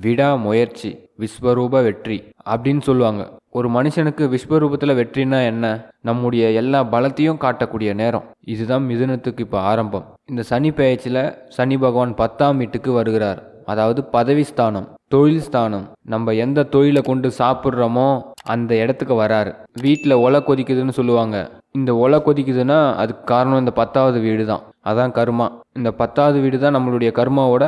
விடாமுயற்சி விஸ்வரூப வெற்றி அப்படின்னு சொல்லுவாங்க. ஒரு மனுஷனுக்கு விஸ்வரூபத்தில் வெற்றினா என்ன? நம்முடைய எல்லா பலத்தையும் காட்டக்கூடிய நேரம். இதுதான் மிதுனத்துக்கு இப்போ ஆரம்பம். இந்த சனி பெயர்ச்சியில் சனி பகவான் 10ஆம் வீட்டுக்கு வருகிறார். அதாவது பதவி ஸ்தானம், தொழில் ஸ்தானம். நம்ம எந்த தொழிலை கொண்டு சாப்பிட்றோமோ அந்த இடத்துக்கு வராரு. வீட்டில் ஒலை கொதிக்குதுன்னு சொல்லுவாங்க. இந்த ஒலை கொதிக்குதுன்னா அதுக்கு காரணம் இந்த 10வது வீடு தான். அதான் கர்மா. இந்த 10வது வீடு தான் நம்மளுடைய கர்மாவோட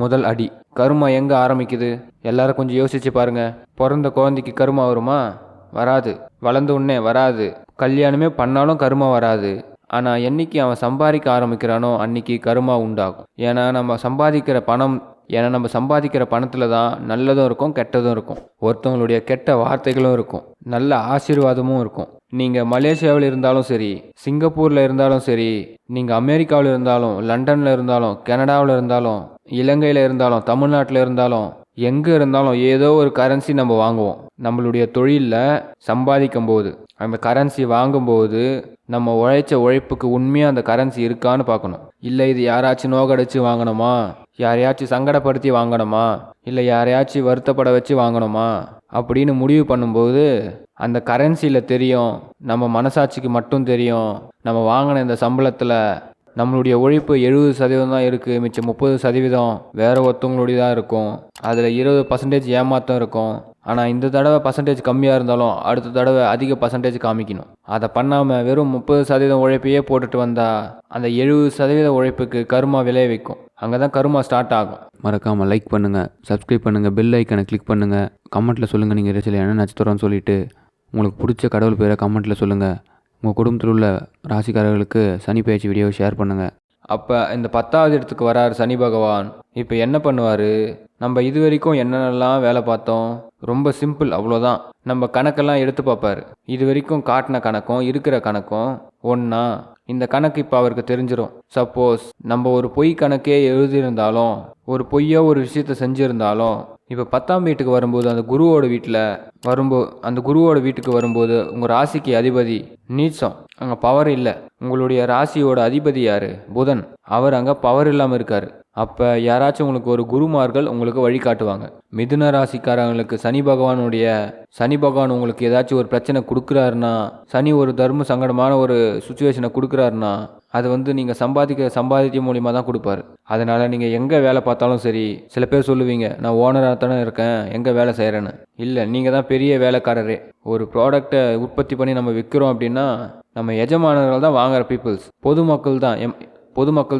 முதல் அடி. கர்மா எங்கே ஆரம்பிக்குது? எல்லாரும் கொஞ்சம் யோசிச்சு பாருங்க. பிறந்த குழந்தைக்கு கர்மா வருமா? வராது. வளர்ந்த உடனே வராது. கல்யாணமே பண்ணாலும் கர்மா வராது. ஆனால் என்னைக்கு அவன் சம்பாதிக்க ஆரம்பிக்கிறானோ அன்னைக்கு கர்மா உண்டாகும். ஏன்னா நம்ம சம்பாதிக்கிற பணத்தில் தான் நல்லதும் இருக்கும் கெட்டதும் இருக்கும். ஒருத்தவங்களுடைய கெட்ட வார்த்தைகளும் இருக்கும், நல்ல ஆசீர்வாதமும் இருக்கும். நீங்கள் மலேசியாவில் இருந்தாலும் சரி, சிங்கப்பூரில் இருந்தாலும் சரி, நீங்கள் அமெரிக்காவில் இருந்தாலும், லண்டனில் இருந்தாலும், கனடாவில் இருந்தாலும், இலங்கையில் இருந்தாலும், தமிழ்நாட்டில் இருந்தாலும், எங்கே இருந்தாலும் ஏதோ ஒரு கரன்சி நம்ம வாங்குவோம். நம்மளுடைய தொழிலில் சம்பாதிக்கும் போது அந்த கரன்சி வாங்கும்போது நம்ம உழைச்ச உழைப்புக்கு உண்மையாக அந்த கரன்சி இருக்கான்னு பார்க்கணும். இல்லை இது யாராச்சும் நோகடிச்சு வாங்கணுமா, யாரையாச்சும் சங்கடப்படுத்தி வாங்கணுமா, இல்லை யாரையாச்சும் வருத்தப்பட வச்சு வாங்கணுமா அப்படின்னு முடிவு பண்ணும்போது அந்த கரன்சியில் தெரியும். நம்ம மனசாட்சிக்கு மட்டும் தெரியும். நம்ம வாங்கின இந்த சம்பளத்தில் நம்மளுடைய உழைப்பு 70% தான் இருக்குது, மிச்சம் 30% வேறு ஒருத்தவங்களுடைய தான் இருக்கும். அதில் 20% ஏமாத்தம் இருக்கும். ஆனால் இந்த தடவை பர்சன்டேஜ் கம்மியாக இருந்தாலும் அடுத்த தடவை அதிக பர்சன்டேஜ் காமிக்கணும். அதை பண்ணாமல் வெறும் 30% உழைப்பையே போட்டுட்டு வந்தால் அந்த 70% உழைப்புக்கு கர்மா விளைவிக்கும். அங்கே தான் கர்மா ஸ்டார்ட் ஆகும். மறக்காமல் லைக் பண்ணுங்கள், சப்ஸ்கிரைப் பண்ணுங்கள், பெல் ஐக்கனை கிளிக் பண்ணுங்கள். கமெண்ட்டில் சொல்லுங்கள் நீங்கள் ரசில் என்ன நட்சத்திரம்னு சொல்லிவிட்டு உங்களுக்கு பிடிச்ச கடவுள் பேரை கமெண்ட்டில் சொல்லுங்கள். உங்கள் குடும்பத்தில் உள்ள ராசிக்காரர்களுக்கு சனி பெயர்ச்சி வீடியோவை ஷேர் பண்ணுங்கள். அப்போ இந்த 10வது இடத்துக்கு வராரு சனி பகவான். இப்போ என்ன பண்ணுவார்? நம்ம இது வரைக்கும் என்னென்னலாம் வேலை பார்த்தோம், ரொம்ப சிம்பிள், அவ்வளோதான். நம்ம கணக்கெல்லாம் எடுத்து பார்ப்பார். இது வரைக்கும் காட்டின கணக்கும் இருக்கிற கணக்கும் ஒன்றா? இந்த கணக்கு இப்போ அவருக்கு தெரிஞ்சிடும். சப்போஸ் நம்ம ஒரு பொய் கணக்கே எழுதியிருந்தாலும், ஒரு பொய்யோ ஒரு விஷயத்தை செஞ்சுருந்தாலும், இப்போ 10ஆம் வீட்டுக்கு வரும்போது அந்த குருவோட வீட்டுக்கு வரும்போது உங்கள் ராசிக்கு அதிபதி நீச்சம், அங்கே பவர் இல்லை. உங்களுடைய ராசியோட அதிபதி யார்? புதன். அவர் அங்கே பவர் இல்லாமல் இருக்கார். அப்போ யாராச்சும் உங்களுக்கு ஒரு குருமார்கள் உங்களுக்கு வழிகாட்டுவாங்க. மிதுன ராசிக்காரங்களுக்கு சனி பகவான் உங்களுக்கு ஏதாச்சும் ஒரு பிரச்சனை கொடுக்குறாருன்னா, சனி ஒரு தர்ம சங்கடமான ஒரு சுச்சுவேஷனை கொடுக்குறாருன்னா, அது நீங்கள் சம்பாதிக்க மூலிமா தான் கொடுப்பாரு. அதனால் நீங்கள் எங்கே வேலை பார்த்தாலும் சரி, சில பேர் சொல்லுவீங்க நான் ஓனராக தானே இருக்கேன், எங்கே வேலை செய்கிறேன்னு. இல்லை, நீங்கள் தான் பெரிய வேலைக்காரரே. ஒரு ப்ராடக்டை உற்பத்தி பண்ணி நம்ம விற்கிறோம் அப்படின்னா நம்ம எஜமானர்கள் தான் வாங்குகிற பீப்புள்ஸ். பொதுமக்கள்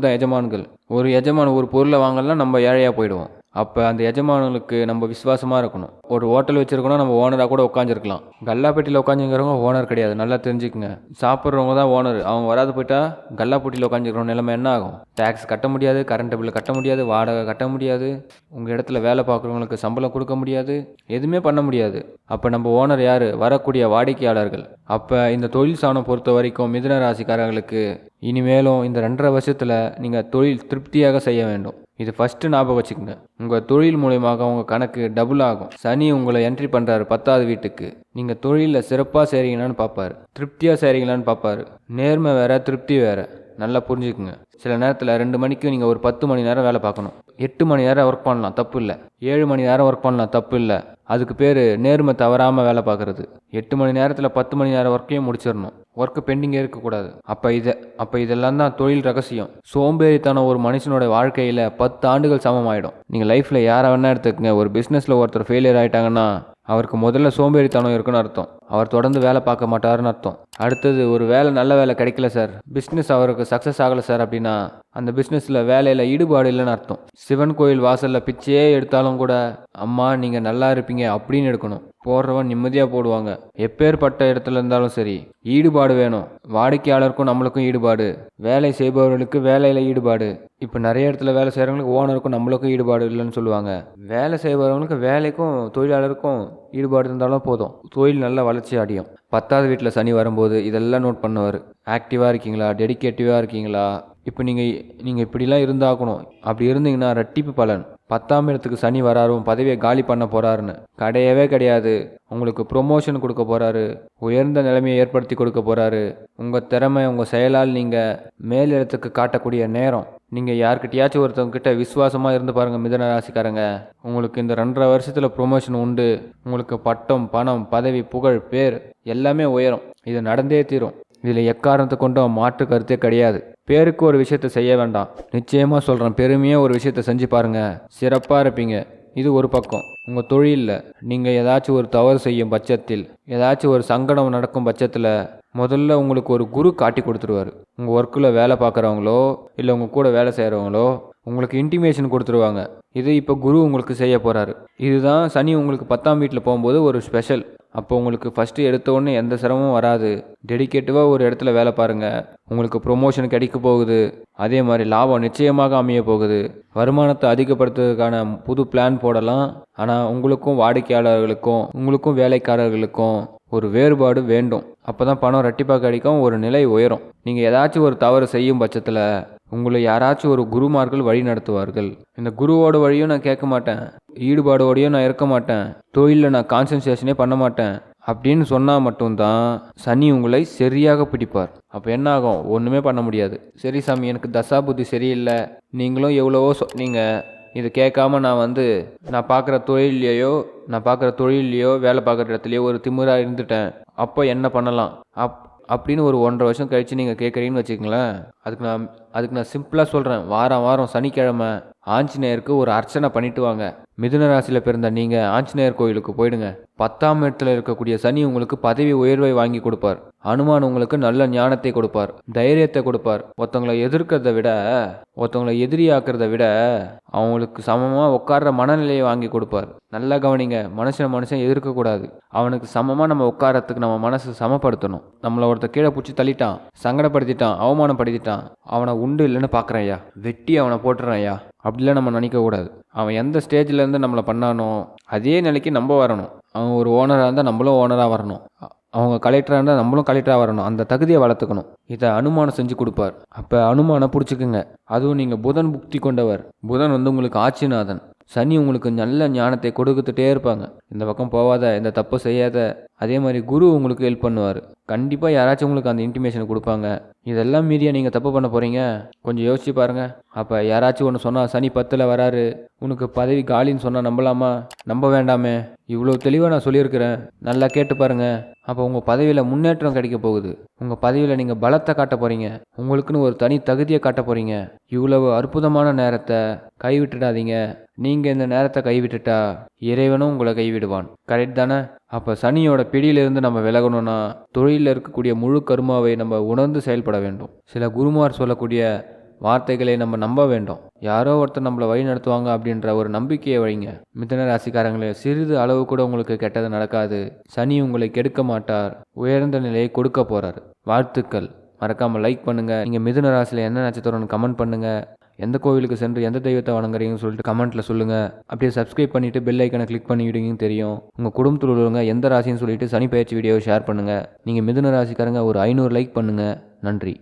தான் எஜமான்கள். ஒரு எஜமான் ஒரு பொருளை வாங்கலாம் நம்ம ஏழையாக போயிடுவோம். அப்போ அந்த எஜமானங்களுக்கு நம்ம விசுவாசமாக இருக்கணும். ஒரு ஹோட்டல் வச்சுருக்கோன்னா நம்ம ஓனராக கூட உட்காந்துருக்கலாம். கல்லாப்பட்டியில் உட்காந்துங்கிறவங்க ஓனர் கிடையாது, நல்லா தெரிஞ்சுக்குங்க. சாப்பிட்றவங்க தான் ஓனர். அவங்க வராது போயிட்டா கல்லாப்பட்டியில் உட்காந்துருக்கிற நிலைமை என்ன ஆகும்? டேக்ஸ் கட்ட முடியாது, கரண்ட் பில்லு கட்ட முடியாது, வாடகை கட்ட முடியாது, உங்கள் இடத்துல வேலை பார்க்குறவங்களுக்கு சம்பளம் கொடுக்க முடியாது, எதுவுமே பண்ண முடியாது. அப்போ நம்ம ஓனர் யார்? வரக்கூடிய வாடிக்கையாளர்கள். அப்போ இந்த தொழில் சாணம் பொறுத்த வரைக்கும் மிதுன ராசிக்காரர்களுக்கு இனிமேலும் இந்த 2.5 வருஷத்தில் நீங்கள் தொழில் திருப்தியாக செய்ய வேண்டும். இது ஃபஸ்ட்டு ஞாபகம் வச்சுக்கோங்க. உங்கள் தொழில் மூலமாக உங்கள் கணக்கு டபுள் ஆகும். சனி உங்களை என்ட்ரி பண்ணுறாரு 10வது வீட்டுக்கு. நீங்கள் தொழிலில் சிறப்பாக செய்கிறீங்களான்னு பார்ப்பார், திருப்தியாக செய்கிறீங்களான்னு பார்ப்பார். நேர்மை வேறு, திருப்தி வேறு. நல்லா புரிஞ்சுக்குங்க. சில நேரத்தில் 2 மணிக்கு நீங்கள் ஒரு 10 மணி நேரம் வேலை பார்க்கணும். 8 மணி நேரம் ஒர்க் பண்ணலாம், தப்பு இல்லை. 7 மணி நேரம் ஒர்க் பண்ணலாம், தப்பு இல்லை. அதுக்கு பேர் நேர்மை தவறாமல் வேலை பார்க்குறது. 8 மணி நேரத்தில் 10 மணி நேரம் ஒர்க்கையும் முடிச்சிடணும். ஒர்க்கு பெண்டிங்கே இருக்கக்கூடாது. அப்போ இதெல்லாம் தான் தொழில் ரகசியம். சோம்பேறித்தனம் ஒரு மனுஷனோட வாழ்க்கையில் 10 ஆண்டுகள் சமமாயிடும். நீங்கள் லைஃப்பில் யாரை வேணா எடுத்துக்கங்க. ஒரு பிஸ்னஸில் ஒருத்தர் ஃபெயிலியர் ஆகிட்டாங்கன்னா அவருக்கு முதல்ல சோம்பேறித்தனம் இருக்குன்னு அர்த்தம். அவர் தொடர்ந்து வேலை பார்க்க மாட்டாருன்னு அர்த்தம். அடுத்தது, ஒரு நல்ல வேலை கிடைக்கல சார், பிஸ்னஸ் அவருக்கு சக்ஸஸ் ஆகலை சார் அப்படின்னா அந்த பிஸ்னஸில் வேலையில் ஈடுபாடு இல்லைன்னு அர்த்தம். சிவன் கோயில் வாசலில் பிச்சையே எடுத்தாலும் கூட அம்மா நீங்கள் நல்லா இருப்பீங்க அப்படின்னு எடுக்கணும். போடுறவன் நிம்மதியாக போடுவாங்க. எப்பேற்பட்ட இடத்துல இருந்தாலும் சரி, ஈடுபாடு வேணும். வாடிக்கையாளருக்கும் நம்மளுக்கும் ஈடுபாடு, வேலை செய்பவர்களுக்கு வேலையில் ஈடுபாடு. இப்போ நிறைய இடத்துல வேலை செய்கிறவங்களுக்கு ஓனருக்கும் நம்மளுக்கும் ஈடுபாடு இல்லைன்னு சொல்லுவாங்க. வேலை செய்பவர்களுக்கு வேலைக்கும் தொழிலாளருக்கும் ஈடுபாடு இருந்தாலும் போதும், தொழில் நல்ல வளர்ச்சி அடையும். 10வது வீட்டில் சனி வரும்போது இதெல்லாம் நோட் பண்ணுவார். ஆக்டிவாக இருக்கீங்களா, டெடிகேட்டிவாக இருக்கீங்களா? இப்போ நீங்கள் இப்படிலாம் இருந்தாகணும். அப்படி இருந்தீங்கன்னா ரெட்டிப்பு பலன். 10ஆம் இடத்துக்கு சனி வராரும் பதவியை காலி பண்ண போறாருன்னு. கிடையவே கிடையாது. உங்களுக்கு ப்ரொமோஷன் கொடுக்க போறாரு, உயர்ந்த நிலைமையை ஏற்படுத்தி கொடுக்க போறாரு. உங்கள் திறமை உங்கள் செயலால் நீங்கள் மேலிடத்துக்கு காட்டக்கூடிய நேரம். நீங்கள் யார்கிட்டயாச்சும் ஒருத்தவங்க கிட்ட விசுவாசமாக இருந்து பாருங்கள் மிதுன ராசிக்காரங்க, உங்களுக்கு இந்த 2.5 வருஷத்தில் ப்ரொமோஷன் உண்டு. உங்களுக்கு பட்டம், பணம், பதவி, புகழ், பேர் எல்லாமே உயரும். இது நடந்தே தீரும். இதில் எக்காரணத்தை கொண்டும் மாற்று கருத்தே கிடையாது. பேருக்கு ஒரு விஷயத்தை செய்ய வேண்டாம். நிச்சயமாக சொல்கிறேன், பெருமையாக ஒரு விஷயத்தை செஞ்சு பாருங்கள், சிறப்பாக இருப்பீங்க. இது ஒரு பக்கம். உங்கள் தொழிலில் நீங்கள் ஏதாச்சும் ஒரு தவறு செய்யும் பட்சத்தில், ஏதாச்சும் ஒரு சங்கடம் நடக்கும் பட்சத்தில் முதல்ல உங்களுக்கு ஒரு குரு காட்டி கொடுத்துருவார். உங்கள் ஒர்க்கில் வேலை பார்க்குறவங்களோ இல்லை உங்கள் கூட வேலை செய்கிறவங்களோ உங்களுக்கு இன்டிமேஷன் கொடுத்துருவாங்க. இது இப்போ குரு உங்களுக்கு செய்ய போகிறாரு. இதுதான் சனி உங்களுக்கு 10ஆம் வீட்டில் போகும்போது ஒரு ஸ்பெஷல். அப்போ உங்களுக்கு ஃபஸ்ட்டு எடுத்த உடனே எந்த சிரமமும் வராது. டெடிக்கேட்டிவாக ஒரு இடத்துல வேலை பாருங்கள், உங்களுக்கு ப்ரொமோஷன் கிடைக்க போகுது. அதே மாதிரி லாபம் நிச்சயமாக அமைய போகுது. வருமானத்தை அதிகப்படுத்துறதுக்கான புது பிளான் போடலாம். ஆனால் உங்களுக்கும் வாடிக்கையாளர்களுக்கும் உங்களுக்கும் வேலைக்காரர்களுக்கும் ஒரு வேறுபாடு வேண்டும். அப்போ தான் பணம் ரெட்டிப்பாக கிடைக்கும், ஒரு நிலை உயரும். நீங்கள் ஏதாச்சும் ஒரு தவறு செய்யும் பட்சத்தில் உங்களை யாராச்சும் ஒரு குருமார்கள் வழி நடத்துவார்கள். இந்த குருவோட வழியும் நான் கேட்க மாட்டேன், ஈடுபாடோடையும் நான் இருக்க மாட்டேன், தொழிலில் நான் கான்சன்ட்ரேஷனே பண்ண மாட்டேன் அப்படின்னு சொன்னால் மட்டும்தான் சனி உங்களை சரியாக பிடிப்பார். அப்போ என்ன ஆகும்? ஒன்றுமே பண்ண முடியாது. சரி சாமி, எனக்கு தசா புத்தி சரியில்லை, நீங்களும் எவ்வளவோ சொன்னீங்க, இது கேட்காம நான் பார்க்குற தொழிலையோ வேலை பார்க்குற இடத்துலையோ ஒரு திமிராக இருந்துட்டேன், அப்போ என்ன பண்ணலாம் அப்படின்னு ஒரு 1.5 வருஷம் கழித்து நீங்கள் கேட்குறீங்கன்னு வச்சுக்கங்களேன். அதுக்கு நான் சிம்பிளாக சொல்கிறேன், வாரம் சனிக்கிழமை ஆஞ்சநேயருக்கு ஒரு அர்ச்சனை பண்ணிட்டு வாங்க. மிதுன ராசியில் பிறந்த நீங்கள் ஆஞ்சநேயர் கோயிலுக்கு போயிடுங்க. 10ஆம் இடத்துல இருக்கக்கூடிய சனி உங்களுக்கு பதவி உயர்வை வாங்கி கொடுப்பார். அனுமான் உங்களுக்கு நல்ல ஞானத்தை கொடுப்பார், தைரியத்தை கொடுப்பார். ஒருத்தவங்களை எதிரியாக்குறத விட அவங்களுக்கு சமமாக உட்கார்ற மனநிலையை வாங்கி கொடுப்பார். நல்லா கவனிங்க, மனுஷன் எதிர்க்கக்கூடாது. அவனுக்கு சமமாக நம்ம உட்காரத்துக்கு நம்ம மனசு சமப்படுத்தணும். நம்மளை ஒருத்தர் கீழே பிடிச்சி தள்ளிட்டான், சங்கடப்படுத்திட்டான், அவமானப்படுத்திட்டான், அவனை உண்டு இல்லைன்னு பார்க்குறேன் ஐயா, வெட்டி அவனை போட்டுறேன் ஐயா அப்படிலாம் நம்ம நினைக்கக்கூடாது. அவன் எந்த ஸ்டேஜ்லேருந்து நம்மளை பண்ணானோ அதே நிலைக்கு நம்ம வரணும். அவன் ஒரு ஓனராக இருந்தால் நம்மளும் ஓனராக வரணும். அவங்க கலெக்டராக இருந்தால் நம்மளும் கலெக்டராக வரணும். அந்த தகுதியை வளர்த்துக்கணும். இதை அனுமானம் செஞ்சு கொடுப்பார். அப்போ அனுமானம் பிடிச்சிக்குங்க. அதுவும் நீங்கள் புதன் புக்தி கொண்டவர். புதன் உங்களுக்கு ஆட்சிநாதன். சனி உங்களுக்கு நல்ல ஞானத்தை கொடுத்துட்டே இருப்பாங்க. இந்த பக்கம் போகாத, இந்த தப்பு செய்யாத. அதே மாதிரி குரு உங்களுக்கு ஹெல்ப் பண்ணுவார். கண்டிப்பாக யாராச்சும் உங்களுக்கு அந்த இன்டிமேஷன் கொடுப்பாங்க. இதெல்லாம் மீறியா நீங்கள் தப்பு பண்ண போகிறீங்க? கொஞ்சம் யோசிச்சு பாருங்கள். அப்போ யாராச்சும் ஒன்று சொன்னால் சனி 10ல் வராரு, உனக்கு பதவி காலின்னு சொன்னால் நம்பலாமா? நம்ப வேண்டாமே. இவ்வளோ தெளிவாக நான் சொல்லியிருக்கிறேன், நல்லா கேட்டு பாருங்கள். அப்போ உங்கள் பதவியில் முன்னேற்றம் கிடைக்க போகுது. உங்கள் பதவியில் நீங்கள் பலத்தை காட்ட போகிறீங்க. உங்களுக்குன்னு ஒரு தனி தகுதியை காட்ட போகிறீங்க. இவ்வளவு அற்புதமான நேரத்தை கைவிட்டுடாதீங்க. நீங்கள் இந்த நேரத்தை கைவிட்டுட்டா இறைவனும் உங்களை கைவிடுவான். கரெக்ட் தானே? அப்போ சனியோட பிடியிலிருந்து நம்ம விலகணும்னா தொழிலில் இருக்கக்கூடிய முழு கர்மாவை நம்ம உணர்ந்து செயல்பட வேண்டும். சில குருமார் சொல்லக்கூடிய வார்த்தைகளை நம்ம நம்ப வேண்டும். யாரோ ஒருத்தர் நம்மளை வழி நடத்துவாங்க அப்படின்ற ஒரு நம்பிக்கையை வைங்க. மிதுன ராசிக்காரங்களே, சிறிது அளவு கூட உங்களுக்கு கெட்டது நடக்காது. சனி உங்களை கெடுக்க மாட்டார், உயர்ந்த நிலையை கொடுக்க போறார். வாழ்த்துக்கள். மறக்காமல் லைக் பண்ணுங்கள். நீங்கள் மிதுன ராசியில் என்ன நட்சத்திரம்னு கமெண்ட் பண்ணுங்கள். எந்த கோவிலுக்கு சென்று எந்த தெய்வத்தை வணங்குறீங்கன்னு சொல்லிட்டு கமெண்ட்டில் சொல்லுங்கள். அப்படியே சப்ஸ்கிரைப் பண்ணிவிட்டு பெல் ஐக்கனை கிளிக் பண்ணிவிடுங்கன்னு தெரியும். உங்கள் குடும்பத்தில் உள்ளவங்க எந்த ராசின்னு சொல்லிட்டு சனி பயிற்சி வீடியோவை ஷேர் பண்ணுங்கள். நீங்கள் மிதுன ராசிக்காரங்க ஒரு 500 லைக் பண்ணுங்கள். நன்றி.